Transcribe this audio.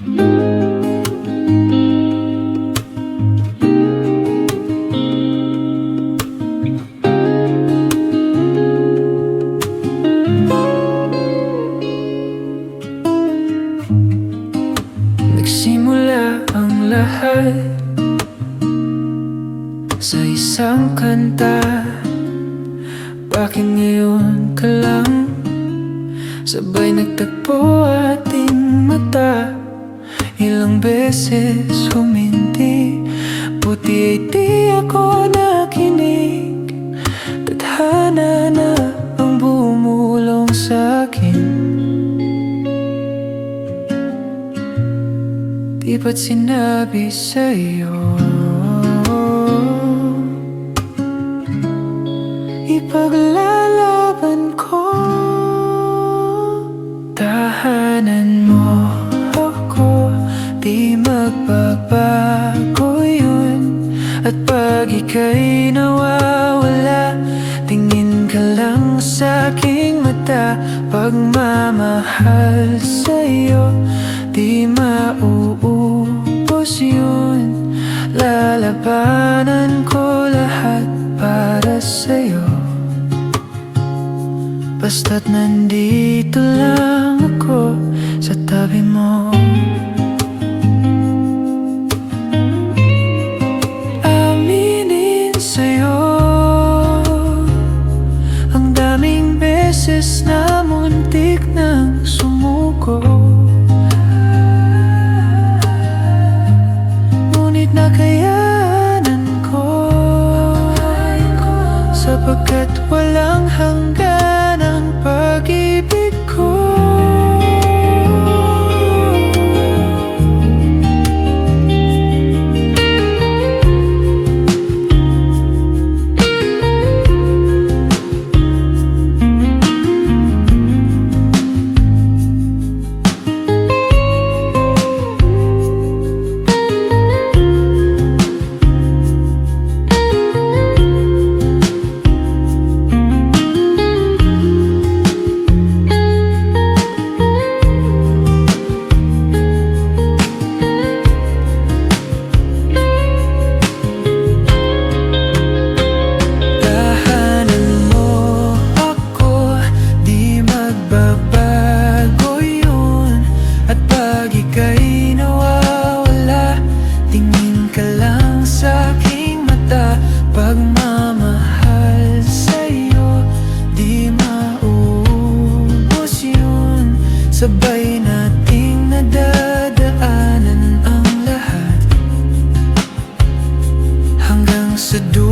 Nagsimula ang lahat sa isang kanta. Bakit ngayon ka lang sabay nagtagpo ating mata? Ilang beses huminti, buti ay di ako nakinig. Tadhana na ang bumulong sa'kin. Di ba't sinabi sa'yo ipaglalaban ko? Tahanan mo ako, di magbabago yun. At pag ika'y nawawala, tingin ka lang sa aking mata. Pagmamahal sa'yo, di mauubos yun. Lalabanan ko lahat para sa'yo, basta't nandito lang ako sa tabi mo. Aminin sa'yo, ang daming beses na muntik nang sumuko, ngunit nakayanan ko, sapagkat walang hanggan ang pag-ibig ko. Pagmamahal sa'yo, di maubos yun. Sabay nating nadadaanan ang lahat hanggang sa dulo.